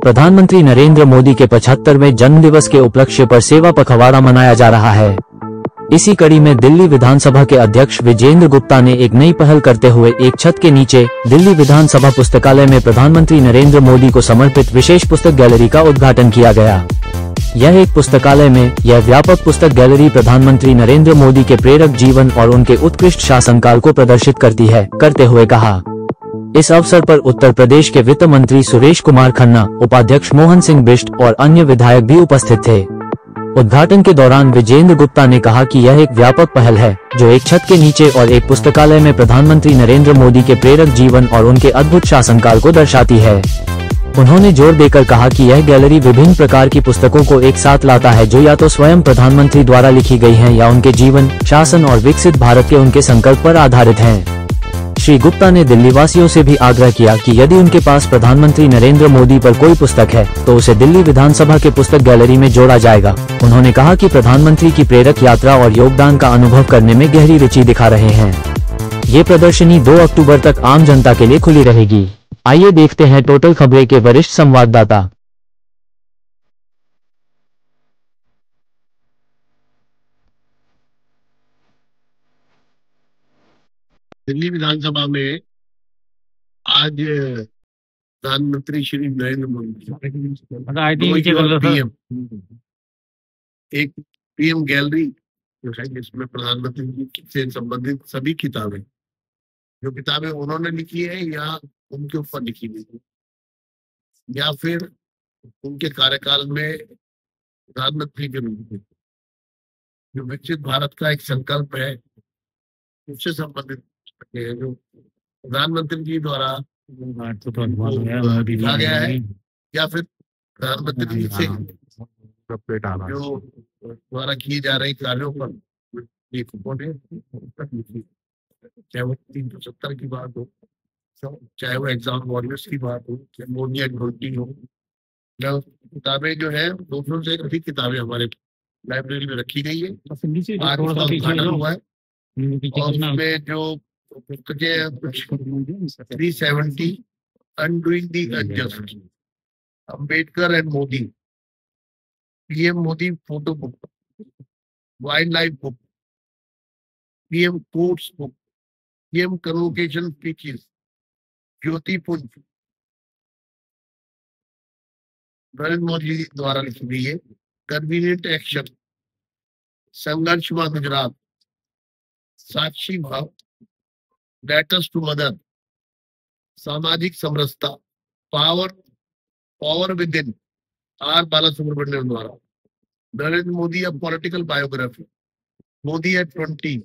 प्रधानमंत्री नरेंद्र मोदी के 75वें जन्मदिवस के उपलक्ष्य पर सेवा पखवाड़ा मनाया जा रहा है। इसी कड़ी में दिल्ली विधानसभा के अध्यक्ष विजेंद्र गुप्ता ने एक नई पहल करते हुए एक छत के नीचे दिल्ली विधानसभा पुस्तकालय में प्रधानमंत्री नरेंद्र मोदी को समर्पित विशेष पुस्तक गैलरी का उद्घाटन किया गया। यह एक पुस्तकालय में यह व्यापक पुस्तक गैलरी प्रधानमंत्री नरेंद्र मोदी के प्रेरक जीवन और उनके उत्कृष्ट शासनकाल को प्रदर्शित करते हुए कहा। इस अवसर पर उत्तर प्रदेश के वित्त मंत्री सुरेश कुमार खन्ना, उपाध्यक्ष मोहन सिंह बिष्ट और अन्य विधायक भी उपस्थित थे। उद्घाटन के दौरान विजेंद्र गुप्ता ने कहा कि यह एक व्यापक पहल है जो एक छत के नीचे और एक पुस्तकालय में प्रधानमंत्री नरेंद्र मोदी के प्रेरक जीवन और उनके अद्भुत शासनकाल को दर्शाती है। उन्होंने जोर देकर कहा कि यह गैलरी विभिन्न प्रकार की पुस्तकों को एक साथ लाता है जो या तो स्वयं प्रधानमंत्री द्वारा लिखी गई हैं या उनके जीवन, शासन और विकसित भारत के उनके संकल्प पर आधारित हैं। श्री गुप्ता ने दिल्ली वासियों से भी आग्रह किया कि यदि उनके पास प्रधानमंत्री नरेंद्र मोदी पर कोई पुस्तक है तो उसे दिल्ली विधानसभा के पुस्तक गैलरी में जोड़ा जाएगा। उन्होंने कहा कि प्रधानमंत्री की प्रेरक यात्रा और योगदान का अनुभव करने में गहरी रुचि दिखा रहे हैं। ये प्रदर्शनी 2 अक्टूबर तक आम जनता के लिए खुली रहेगी। आइए देखते हैं टोटल खबरें के वरिष्ठ संवाददाता। दिल्ली विधानसभा में आज प्रधानमंत्री श्री नरेंद्र मोदी एक पीएम गैलरी जो है जिसमें प्रधानमंत्री जी से संबंधित सभी किताबें जो किताबें उन्होंने लिखी है या उनके ऊपर लिखी गई है या फिर उनके कार्यकाल में प्रधानमंत्री के रूप में जो विकसित भारत का एक संकल्प है उससे संबंधित जो प्रधानमंत्री जी द्वारा लिखा गया है या फिर प्रधानमंत्री जी से जो द्वारा किए जा रहे कार्यों पर लेखकों ने चाहे वो 370 की बात हो, चाहे वो एग्जाम वॉरियर्स की बात हो, चाहे मोदी एंड घोटी हो, किताबें जो है 200 से अधिक किताबें हमारे लाइब्रेरी में रखी गई है। आज उसका उद्घाटन हुआ है और उसमें जो पुस्तकें 370 undoing the unjust, Ambedkar and Modi, PM Modi photo book, wildlife book, PM quotes book, PM convocation speeches, Jyoti Punj Narendra Modi द्वारा लिखी गई है, कन्वीनियंट एक्शन, संघर्ष व गुजरात, साक्षी भाव, लेटर्स टू मदर, सामाजिक समरसता, power within, R Balasubramaniam द्वारा, Narendra Modi a political biography, Modi at 20,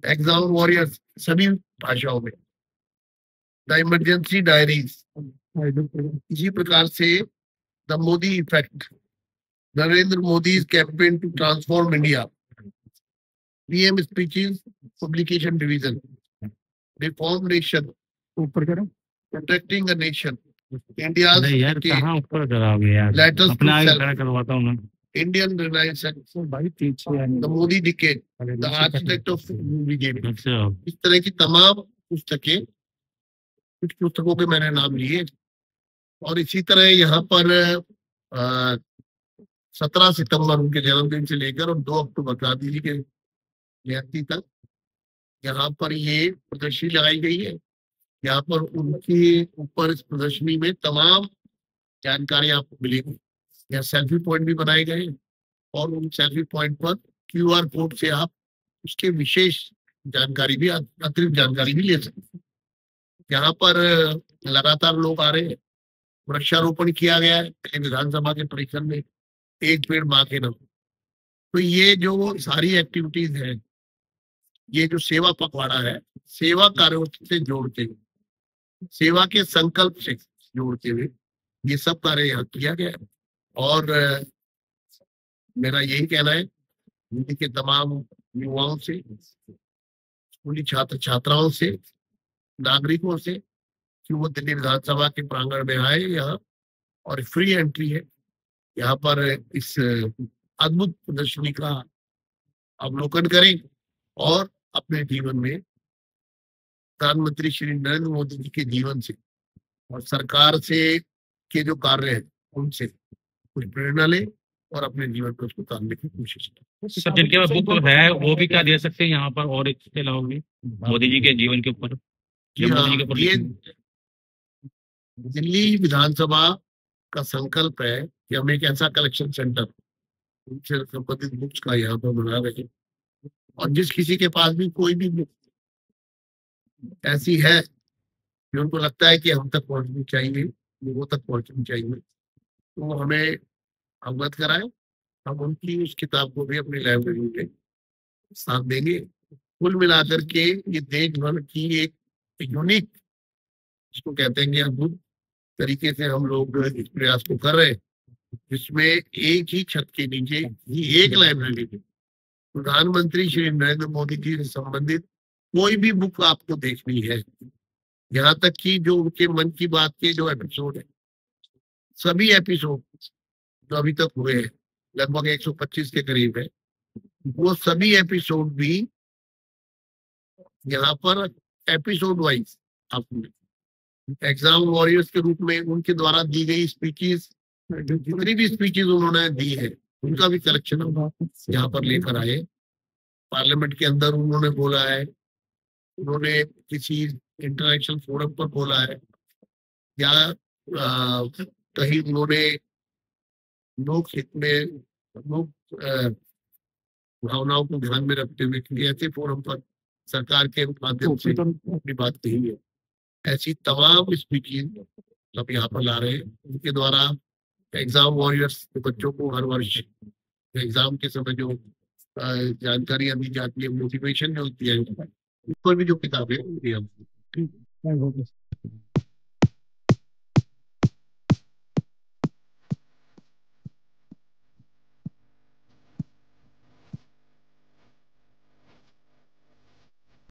exam warriors सभी भाषाओं में, द इमरजेंसी डायरीज। इसी प्रकार से the Modi effect, Narendra Modi campaign to transform India, PM speeches publication division, reform nation, ऊपर करो, protecting a nation, India, letters to self, Indian renaissance, the Modi decade, the architect of brigade. इस तरह की तमाम पुस्तकें, कुछ पुस्तकों के मैंने नाम लिए। और इसी तरह यहाँ पर 17 सितंबर उनके जन्मदिन से लेकर और 2 अक्टूबर गांधी जी के जयंती तक यहाँ पर ये प्रदर्शनी लगाई गई है। यहाँ पर उनके ऊपर इस प्रदर्शनी में तमाम जानकारी आपको मिलेगी। यहाँ सेल्फी पॉइंट भी बनाए गए और उन सेल्फी पॉइंट पर QR कोड से आप उसके विशेष जानकारी भी, अतिरिक्त जानकारी भी ले सकते हैं। यहाँ पर लगातार लोग आ रहे हैं। वृक्षारोपण किया गया है विधानसभा के परिसर में, एक पेड़ मां के नाम। तो ये जो सारी एक्टिविटीज है, ये जो सेवा पखवाड़ा है, सेवा कार्यों से जोड़ते हुए, सेवा के संकल्प से जोड़ते हुए ये सब कार्य यहाँ किया गया है। और मेरा यही कहना है दिल्ली के तमाम युवाओं से, स्कूली छात्र छात्राओं से, नागरिकों से कि वो दिल्ली विधानसभा के प्रांगण में आए यहाँ, और फ्री एंट्री है। यहाँ पर इस अद्भुत प्रदर्शनी का अवलोकन करें और अपने जीवन में प्रधानमंत्री श्री नरेंद्र मोदी जी के जीवन से और सरकार से के जो कार्य है उनसे कुछ प्रेरणा लें और अपने जीवन को उसको उतारने की कोशिश करें। सर जिनके पास बुक है वो भी क्या दे सकते हैं यहाँ पर, और इसके अलावा भी मोदी जी के जीवन के ऊपर, जी जो हाँ, मोदी जी के ऊपर ये लिखे दिल्ली विधानसभा का संकल्प है कि हम एक ऐसा कलेक्शन सेंटर उनसे संबंधित बुक्स का यहाँ पर बना रहे हैं, और जिस किसी के पास भी कोई भी बुक ऐसी है जो उनको लगता है कि हम तक पहुंचनी चाहिए, लोगों तक पहुंचनी चाहिए, तो वो हमें अवगत कराए। हम उनकी उस किताब को भी अपनी लाइब्रेरी के साथ देंगे। कुल मिलाकर के ये देश भर की एक यूनिक, जिसको कहते हैं कि अद्भुत तरीके से हम लोग इस प्रयास को कर रहे हैं, जिसमें एक ही छत के नीचे ही एक लाइब्रेरी में प्रधानमंत्री श्री नरेंद्र मोदी जी से संबंधित कोई भी बुक आपको देखनी है, यहाँ तक कि जो उनके मन की बात के जो एपिसोड है, सभी एपिसोड जो अभी तक हुए हैं, लगभग 125 के करीब है, वो सभी एपिसोड भी यहाँ पर एपिसोड वाइज आपको एग्जाम वॉरियर्स के रूप में उनके द्वारा दी गई स्पीचेस, जितनी भी स्पीचेस उन्होंने दी है उनका भी कलेक्शन हम यहाँ पर लेकर आए। पार्लियामेंट के अंदर उन्होंने बोला है, उन्होंने किसी इंटरनेशनल फोरम पर बोला है, या कहीं उन्होंने लोक हित में, लोक भावनाओं को ध्यान में रखते हुए किसी ऐसे फोरम पर सरकार के माध्यम से अपनी बात कही है। ऐसी तमाम स्पीचेस हम यहाँ पर ला रहे हैं। उनके द्वारा एग्जाम वॉरियर्स के बच्चों को हर वर्ष एग्जाम के समय जो जानकारियां दी जाती है, मोटिवेशन जो होती है, उस पर भी जो किताबें